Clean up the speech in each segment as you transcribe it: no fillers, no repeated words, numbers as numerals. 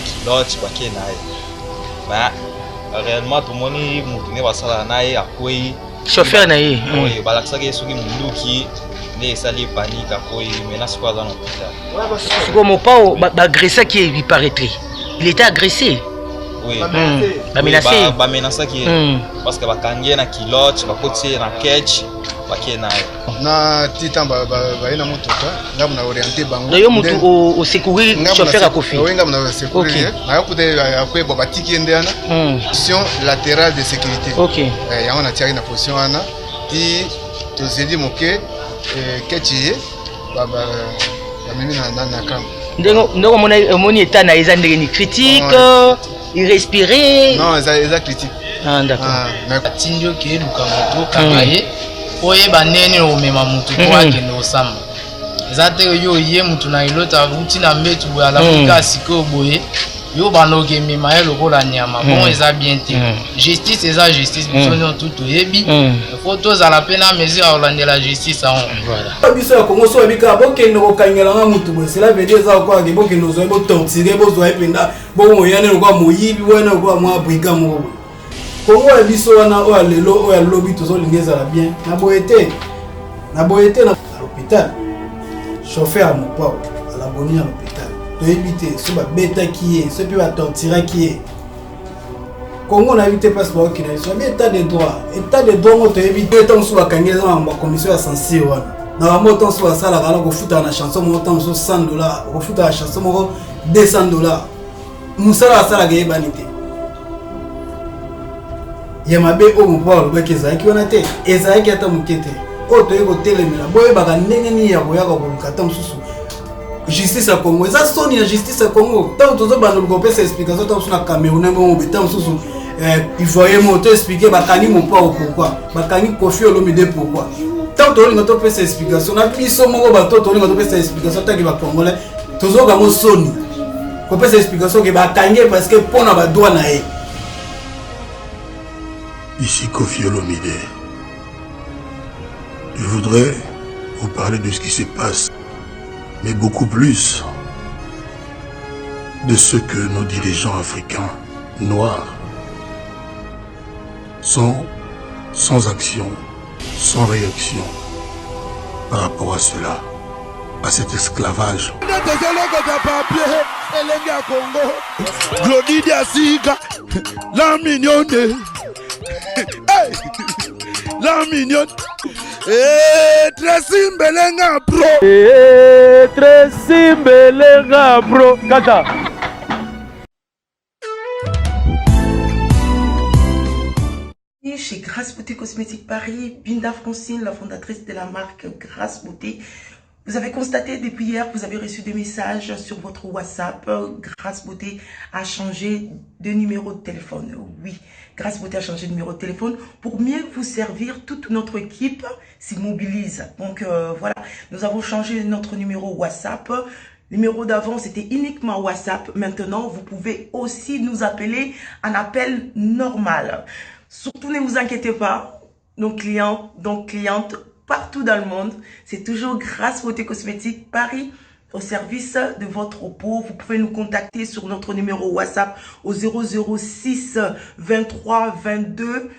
kilote bakie naye ba réellement tomoni mutu ne basala naye akwei chauffeur na ye oui balakisaki soki munduki nde esali panique akwei menace kwa za hôpital comme pas agressé qui il paraîtrait il était agressé oui ba menacé qui parce que bakangie na kilote bakoti na catch bakie naye na titamba baina motoka ngamu na orienter bango yo mutu au secourir chauffeur akofi oui ngamu na secourir na yokude akwebo batiki ndana position latérale de sécurité yango na tiaki na position wana ti to zedi moke kechi baba mimi na kam ndeko moni état na eza ndenge ni critique il respirait non eza critique d'accord na tindio ke lukamoto kamaye oyeba nene omema mutu po akende osamba eza te yo ye mutu na ilota vuti na mbetu boya alamuka siko boye yo banoke mema ye lokola nyama bon eza bien te justice eza justice biso nyonso toyebi faut tozala pe na mesure ya kolandela justice aon voilà biso ya Congo so ebika bokende kokangelanga mutu boye cela veut dire eza okwa ke bokende ozwa botortire bozwa ependa bomoyane lokwa moyibi wena lokwa mwa briga moko Congo ya biso wana oya lelo oya lobi tozolinga ezala bien na boyete na l'hôpital chauffeur à mopao ala boni à l'hôpital toyebi te so babetaki ye so mpe batortiraki ye Congo na bité passe ba okina so état de droit ngo toyebi te tant so bakangi eza na commission ya censure wana na bambo tant so basala kala kofuta na chanson moko tant so $100 kofuta na chanson moko $200 musala asala ke yebani te yamabe o mopao lobaki ezalaki wana te ezalaki ata moke te oyo toye kotelemela boyebaka ndenge nini ya koyaka koluka ata mosusu justice ya Congo eza soni ya justice ya Congo ntango tozobanda kopesa explication ntango mosusu na Cameroun mobe ntango mosusu ivoirien mo toexplike bakangi mopao pourquoi bakangi Koffi Olomide pourquoi ntango tolinga topesa explication na biso moko bato tolinga topesa explication ntangi bacongolais tozokango soni kopesa explication ke bakangi parce que mpona badroit na ye. Ici Koffi Olomide. Je voudrais vous parler de ce qui se passe, mais beaucoup plus de ce que nos dirigeants africains noirs sont sans action, sans réaction par rapport à cela, à cet esclavage. La mignonne. La mignonne. Tracy Mbelenga bro. Tracy Mbelenga bro. Kata. Chez Grâce Beauté Cosmétique Paris, Binda Francine, la fondatrice de la marque Grâce Beauté. Vous avez constaté depuis hier, vous avez reçu des messages sur votre WhatsApp. Grâce Beauté a changé de numéro de téléphone. Oui, Grâce Beauté a changé de numéro de téléphone pour mieux vous servir. Toute notre équipe s'immobilise. Donc voilà, nous avons changé notre numéro WhatsApp. Le numéro d'avant, c'était uniquement WhatsApp. Maintenant, vous pouvez aussi nous appeler en appel normal. Surtout, ne vous inquiétez pas. Nos clients, donc clientes, partout dans le monde, c'est toujours Grâce Beauté Cosmétique Paris au service de votre peau. Vous pouvez nous contacter sur notre numéro WhatsApp au 006 23 22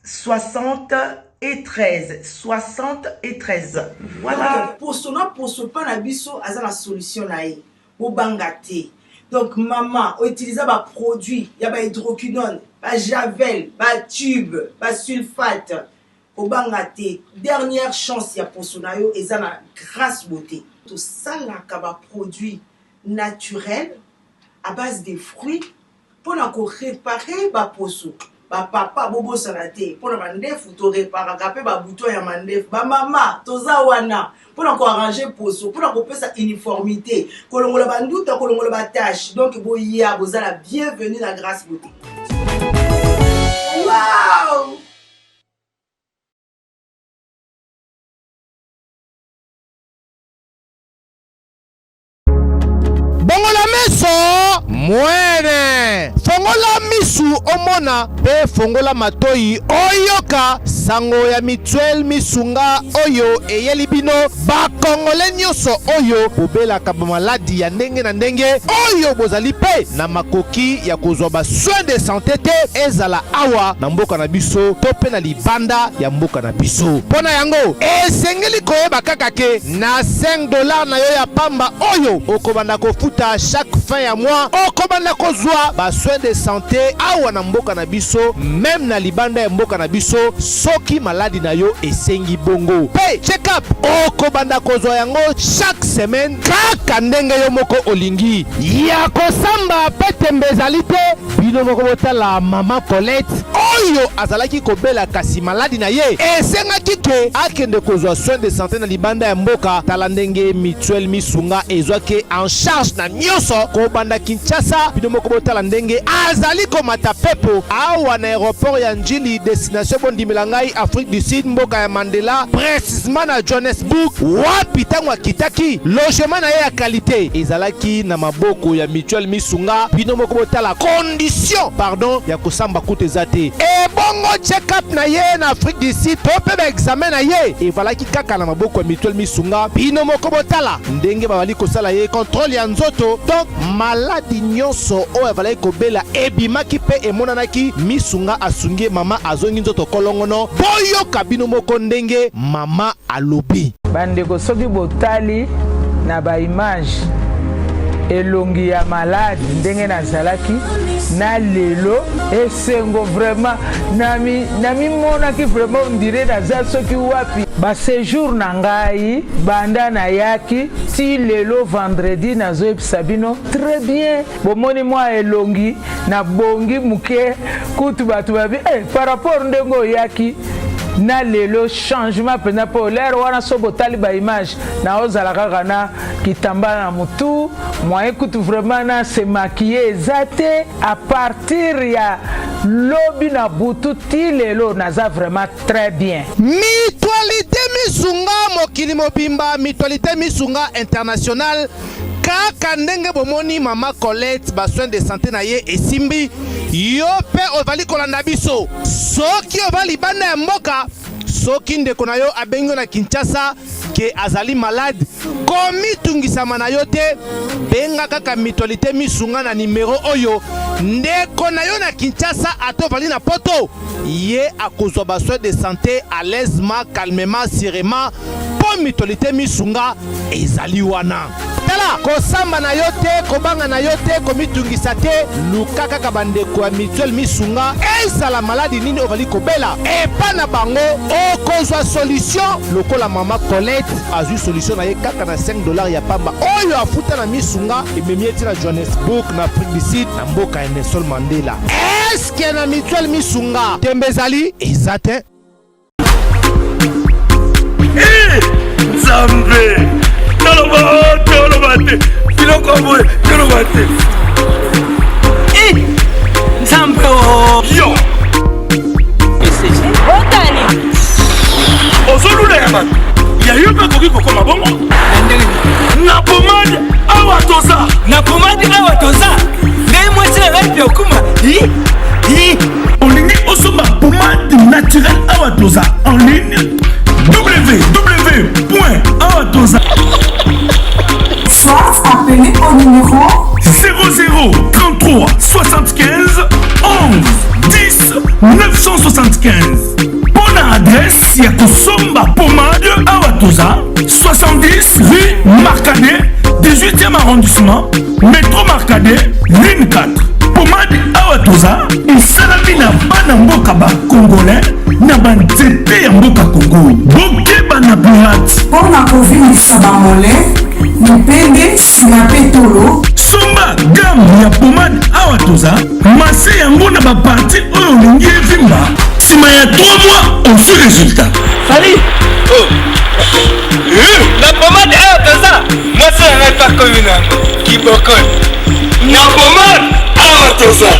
60 et 13. 60 et 13. Voilà. Pour ce pas la biso, à la solution là. Au bangate. Donc maman, utiliser des produits, il y a hydroquinone, javel, tube, sulfate. Au bangate, dernière chance ya posonayo et ça la Grâce Beauté. Tout ça là kaba produit naturel à base de fruits pour la réparer ba poso. Ba papa bobo salate pour la mandef to réparer kapé ba bouton ya mandef. Ba mama toza wana pour la arranger poso, pour la sa uniformité. Kolongola ba nduta kolongola ba tâche. Donc boya bozala bienvenue à Grâce Beauté. Wow! Bongola meso mwene fongola misu omona pe fongola matoi oyoka sango ya Mutuelle Misunga oyo eyeli bino ba Congolais nyoso oyo bobelaka ba maladi ya ndenge na ndenge oyo bozali pe na makoki ya kozwa ba soins de santé te ezala awa na mboka na biso to pe na libanda ya mboka na biso. Pona yango esengeli koyeba kaka ke na $5 na yo ya pamba oyo okobanda kofuta chaque fin ya mois okobanda kozwa ba soins de santé awa na mboka na biso même na libanda ya mboka na biso soki maladi na yo esengi bongo pe check up okobanda kozwa yango chaque semaine kaka ndenge yo moko olingi ya kosamba pete mbezali te bino moko botala mama Colette oyo azalaki kobela kasi maladi na ye esengaki ke akende kozwa soins de santé na libanda ya mboka tala ndenge Mutuelle Misunga ezwaki en charge na nyonso kobanda Kinshasa bino moko botala ndenge azali komata pepo awa na aéroport ya Njili destination bondimela ngai Afrique du Sud mboka ya Mandela précisément na Johannesburg wapi tango akitaki logement na ye ya qualité ezalaki na maboko ya Mutuelle Misunga bino moko botala condition pardon ya kosamba kuta ezate e bongo check up na ye na Afrique du Sud to pe ba examen na ye evalaki kaka na maboko ya Mutuelle Misunga bino moko botala ndenge babali kosala ye contrôle ya nzoto donc maladi nyonso oyo avalaki kobela ebimaki pe emonanaki Misunga asungi mama azongi nzoto kolongono boyoka bino moko ndenge mama alobi bandeko soki botali na ba image elongi ya malade ndenge nazalaki na lelo esengo vraiment nami monaki vraiment on dirait naza soki wapi ba séjour na ngai banda na yaki ti lelo vendredi nazoyebisa bino très bien bomoni mwa elongi na bongi muke kutu bato babi par rapport ndenge oyaki na lelo changement pena po l'air wana so botali ba image na ozala kaka na kitamba na mutu moyen kutu vraiment na se maquiller zate à partir ya lobi na butu ti lelo naza vraiment très bien. Mutualité Misunga mokili mobimba Mutualité Misunga international kaka ndenge bomoni mama Colette ba soins de santé na ye esimbi yo pe ovali kolanda biso soki ovali banda ya mboka soki ndeko na yo abengo na Kinshasa ke azali malade komitungisama na yo te benga kaka Mutualité Misunga na numero oyo ndeko na yo na Kinshasa atovali na poto ye akozwa ba soins de santé à l'aisement calmement sereinement po Mutualité Misunga ezali wana tala kosamba na yo te kobanga na yo te komitungisa te luka kaka bandeko ya Mutuelle Misunga ezala maladi nini ovali kobela epa na bango okozwa solution lokola mama Colette azwi solution na ye kaka na $5 ya pamba oyo afuta na Misunga ememi eti na Johannesburg na Afrique du Sud na mboka ya Nelson Mandela eske na Mutuelle Misunga tembe ezali eza te Nzambe Tolobate Biloko boye Tolobate Nzambe yo Otani Ozolula ya bato ya yo pe koki kokoma bongo na pomade awa toza ngai mwese repi okuma olingi osomba pomade naturelle awa toza en ligne www.awatoza. Soit appelez au numéro 00 33 75 11 10 975. Bonne adresse Yakosomba Pomade Awatoza 70 rue Marcadet 18e arrondissement métro Marcadet ligne 4. Pomade Awatoza esalami na bana mboka ba congolais na banzete ya mboka Congo bokeba na pirate mpona kovingisa bamole mipende sima pe tolo somba gamme ya pomade Awatoza mase yango na baparti oyo olingi evimba nsima ya 3 mois osu résultat Fali la pomade Awatoza mase yango epakomina kiboko na pomade Awatoza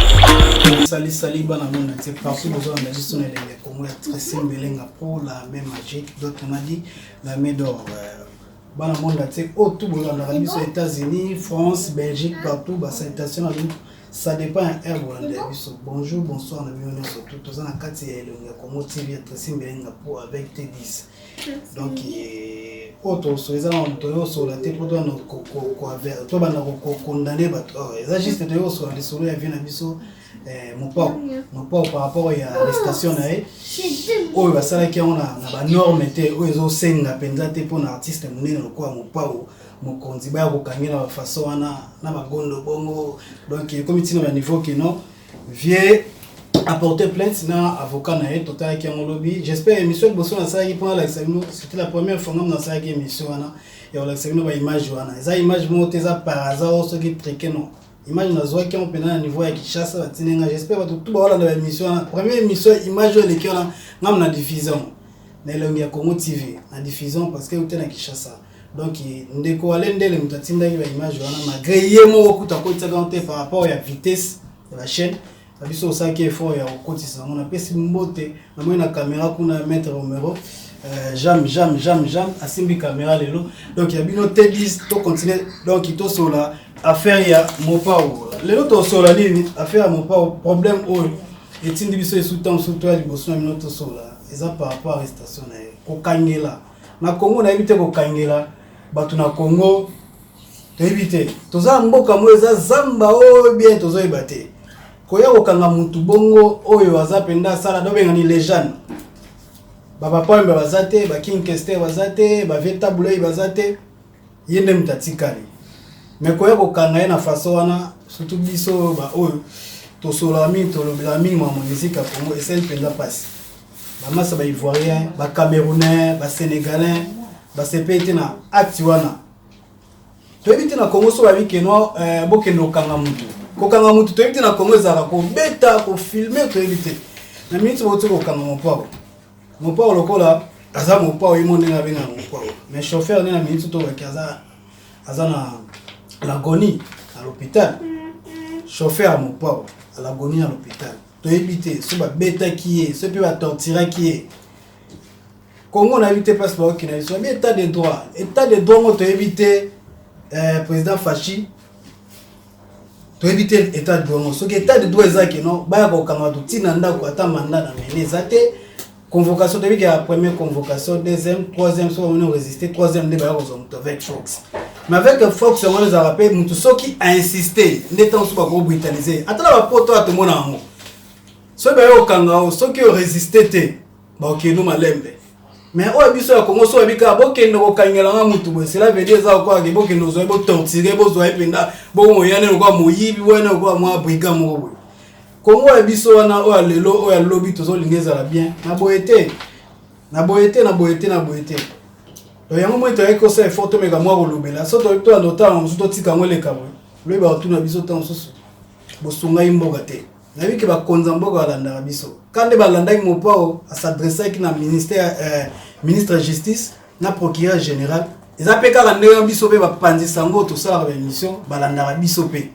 Sali bana monde c'est partout besoin de juste on est comme très simple pour la même magique d'autres on a dit la main d'or bana monde c'est tout besoin de la aux États-Unis France Belgique partout bah citation à nous ça dépend un bonjour, bonsoir, on est surtout tous en a 4 et comme TV avec T10. Donc auto sur les gens sur la tête pour toi condamner ça juste de sur les solo ya vient biso mon pas par rapport à l'arrestation na oyo basala ki on a ba norme te oyo zo senga penza te pour un artiste munene lokwa mon pas mokonzi ba ko kangela façon wana na magondo bongo donc comme tino na niveau que non vieux apporter plainte na avocat na et total qui en lobby. J'espère émission bosso na ça qui prend l'examen. C'était la première fois dans ça qui émission wana et on l'examen ba image wana. Ça image monter ça par hasard ce qui triqué non. Image na zoa qui on pena niveau ya Kinshasa batinenga. J'espère tout ba na émission wana. Première émission image le qui on ngam na diffusion. Na longi ya Congo TV na diffusion parce que on na Kinshasa. Donc ndeko alendele mutatinda ki ba image wana malgré yemo okuta ko tsagante par rapport à vitesse de la chaîne. Abiso ça qui est fort ya okotisa on a pesi mbote na moi na caméra kuna mettre Romero jam asimbi caméra lelo donc ya bino T10 to continuer donc ito sola affaire ya Mopao lelo to sola ni affaire ya Mopao problème o etindi biso esutan surtout liboso na bino to sola eza par rapport à arrestation na ko kangela na Congo na ebite ko kangela batu na Congo to ebite toza mboka mo eza zamba o bien tozo ebate koya kokanga mutu bongo oyo azapenda sala dobenga ni légende baba pamba bazate ba king kester bazate ba veta boulay bazate yende mtatikali mais koya kokanga na façon wana surtout biso ba oyo to solami to lobelami ma musique à Congo et celle penda passe ba massa ba ivoirien ba camerounais ba sénégalais ba sepete na acti wana to ebite na Congo so ba bikeno bokeno kanga mutu kokanga mutu to ebite na Congo ezaka ko beta ko filmer to ebite na minute boto kokanga mon pao lokola aza mon pao imonde na benga mon pao mais chauffeur na minute to kaza aza na l'agonie à l'hôpital chauffeur mon pao à l'agonie à l'hôpital to ebite so ba beta qui est ce peut ba torturer qui est Congo na évité passe pas qui na so bien état de droit on to éviter président Fachi to éviter état de droit so que état de droit ezaki non ba ko kanga to tina ndako ata mandat na mene zate convocation depuis que la première convocation deuxième troisième soit on a résisté troisième débat avec Fox mais avec Fox on les a rappelé mutu soki a insisté n'étant pas gros britannisé atala ba poto à tout monde en so ba yo kanga soki résisté te ba okendo malembe mais o biso ya Congo so bika bokendo ko kangela nga mutu bo cela veut dire ça quoi que bokendo zo bo torturer bo zo ependa bo moyane ko moyibi wena ko mwa brigand mo Congo ya biso wana o lelo o ya lobby tozo lingeza la bien na boyete to yango mo to eko sa photo mega mwa ko lobela so to andota on so tika ngole kamwe lo ba tuna biso tan so bo sunga imboga te na biki ba konza mboga balanda biso kande balanda ki mopao a s'adresser ki na ministre de justice na procureur général eza peka ka ndenge biso pe ba pandisa ngo to sala ba émission balanda biso pe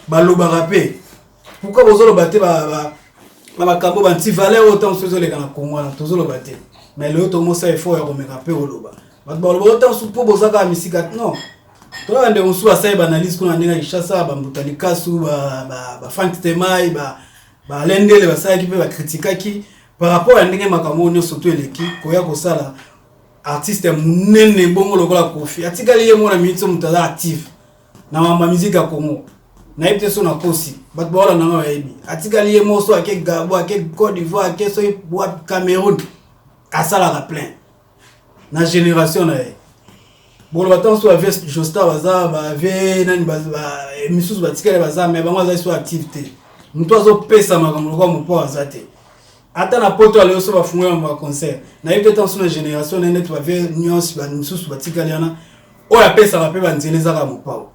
baloba rapé pourquoi bozolo baté ba kabo ba nti valeur autant so le kana komwana tozolo baté mais le to mo sa effort ya komeka pe oloba ba baloba autant so po bozaka misika non to ande on so asa ba analyse kuna ndinga Kinshasa ba mbutani kasu ba Frank Temai ba lendele ba sa ki pe ba critique par rapport à ndenge makambo nyo surtout eleki koya ko sala artiste munene bongo lokola Kofi atikali ye mona mitso mutaza active na mama musique ya Congo na ipte so na kosi bat bola na nga yebi atikali ye moso ake Gabon ake Côte d'Ivoire ake so boîte Cameroun asala la plein na génération na bon batant so avec Josta baza ba ve nani ba misusu batikali baza mais bango za so activité muto azo pesa makambo kwa mopo azate ata na poto ale so ba fungoya mu concert na ipte tant so na génération na net ba ve nuance ba misusu batikali ana o ya pesa ba pe ba nzeleza ka mopo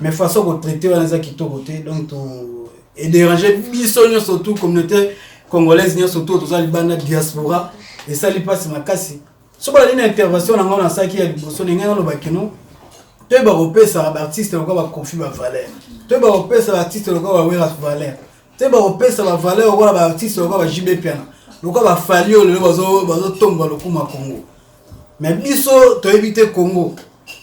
mais façon ko traiter wana za kitoko te donc to et déranger bisonyo surtout communauté congolaise nyo surtout to za libanda diaspora et ça li passe makasi so ba une intervention na ngona sa ki ya liboso ninga no bakino to ba opesa ba artiste ko ba confie ba valeur to ba opesa ba artiste ko ba wera valeur to ba opesa ba valeur ko ba artiste ko ba JB piano ko ba falio le bazo tomba lokuma Congo mais biso to éviter Congo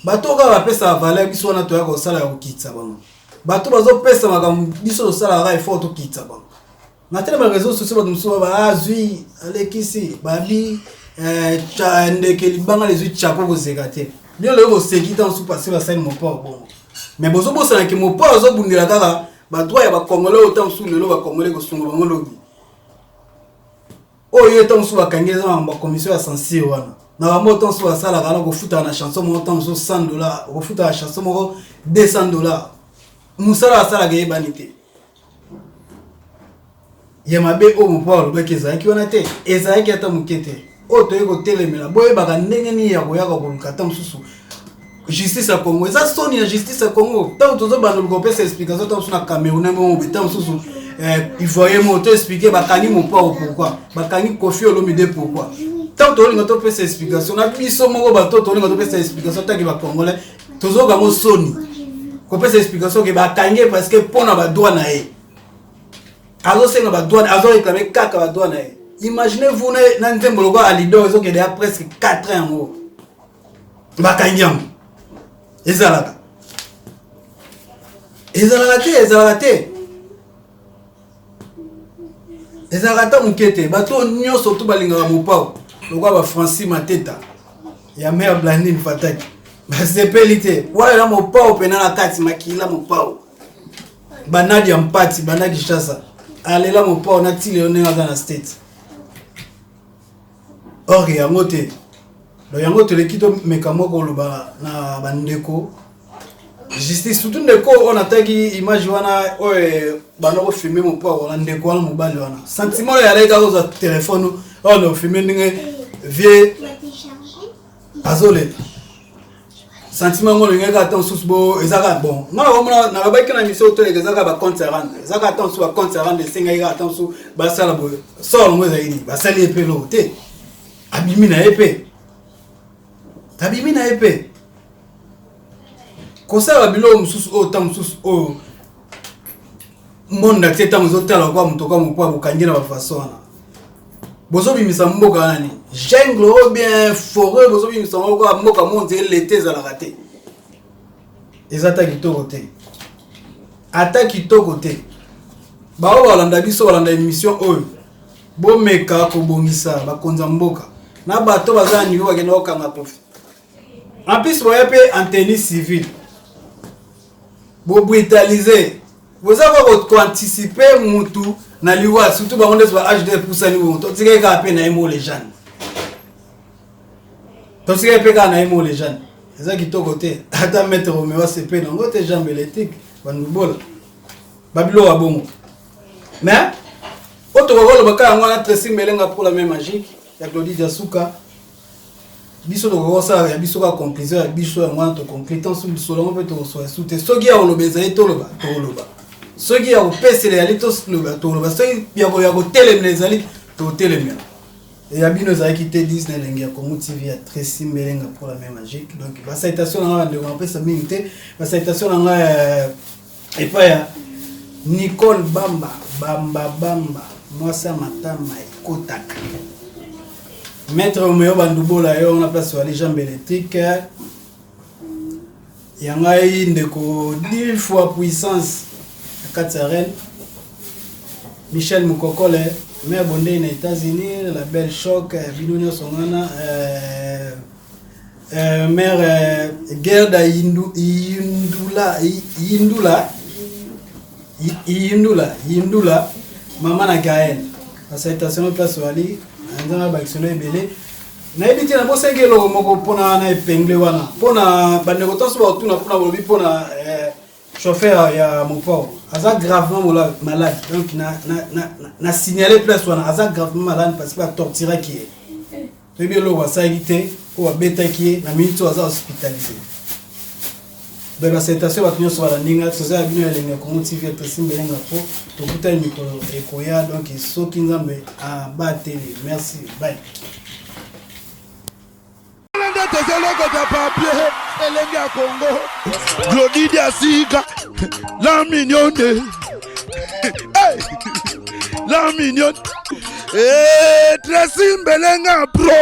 bato ka ba pesa valeur biso na to ya ko sala ya kokitsa bango bato bazopesa makambo biso tosalaka effort tokitisa bango na tele ma réseaux sociaux bato mosusu bazwi alekisi babi ndeke libanga les chako kozeka te bien le koseki tant sous passer basali mopao bongo mais bozobosanaki mopao azobundela kaka badroit ya bakongolais autant sous lelo bakongolais kosunga bango lobi oyo etant sous bakangeza na commission ya censure wana na bango autant sous basala kana kofuta na chanson mo autant sous $100 kofuta la chanson mo $200 musala asala ke banité ya mabe o mopao lobaki ezalaki wana te ezalaki ata mokete o toye kotelemela boyebaka ndenge nini ya koyaka koluka ata mosusu justice ya Congo eza soni ya justice ya Congo ntango tozobanda lokopesa explication ntango mosusu na Cameroun mo ntango mosusu ivoirien mo toexplike bakangi mopao pourquoi bakangi Kofi Olomide pourquoi ntango tolinga topesa explication na biso moko bato tolinga topesa explication tangi bakongolais tozokango soni kopesa explication ke bakangi parce que mpona badroit na ye azosenga badroit azoreklame kaka badroit na ye. Imaginez-vous na nzembo loko alido ezoke déjà presque 4 ans ngo bakangiam ezalaka te mukete bato nyonso to balingaka mopao loko ba Francis Mateta ya mère Blandine Fataki basepeli te wala mopao pena na kati makila mopao banadi ya mpati banadi Kinshasa alela mopao na tile onenga na state. Or yango te do yango te lekito mekamo ko loba na bandeko justice tout ndeko on ataki image wana oye banoko filmer mon poa wana ndeko wana mobali wana sentiment ya leka ko za téléphone on no filmer ninge vie azole sentiment ngolo ngeka tan susbo ezaka bon ngala komona na babaki na mission to leka ezaka ba compte rendre ezaka tan su ba compte rendre senga ira tan su ba sala bo solo ngoza ini ba sali epelo te abimi na epe kosala bilo mususu o tam mususu o monde acte tam zotala kwa mutoka mukwa bukangina ba façon na bozo bimisa mboka nani jungle ou bien forêt bozo bimisa mboka monde l'été za la raté ezata kitoko te ata kitoko te ba o balanda biso balanda émission oyo bomeka ko bongisa bakonza mboka na bato baza niveau bakenda okanga profit en plus voyez pe en tenue civile bo brutaliser vous avez ko anticiper mutu na liwa surtout ba ondes ba HD pour ça niveau to tsike ka pe na emo les jeunes to tsike pe ka na emo les jeunes eza kitoko te ata mettre au mewa CP na ngote jambe électrique bandubola babilo wa bongo mais autre rôle baka ngwana Tracy Melenga pour la même magique ya Claudie Diasuka biso to kosa ya biso ka conclusion ya biso ya ngwana to conclusion sur biso longo pe to so soute soki ya olobeza etoloba to oloba soki ya opesele ya litos loba to oloba soki ya ko telemela ezali to telemela et ya bino za quitté Disney lengi ya Congo TV ya Tracy Melenga pour la même magique donc ba citation na ngwana de ko pesa minute ba citation na ngwana et pas ya Nicole Bamba mwasa matama ekotaka maître Omeo Bandubola yo na place wa les jambes électriques yangai ndeko 10 fois puissance Katsaren Michel Mukokole mère Bondé na États-Unis la belle choc binonyo songana mère Gerda Yindula maman na Gaël la citation place wali ndana ba excellent belé na ebiti na bosengelo moko pona na epengle wana pona bandeko toso ba tuna pona bobi pona chauffeur ya mopao aza gravement malade donc na signaler place wana aza gravement malade parce que a torturé qui est bébé lo wa saïté ou beta qui est na minute aza hospitalisé. Donc la citation va tenir sur la ninga tout ça bien les Congo TV Tracy Melenga po to kuta mikolo ekoya donc soki nzambe a bateli merci bye. Elenga Congo Claudie Diasuka la mignonne la mignonne Tracy Melenga bro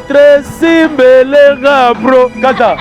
Tracy Melenga bro kata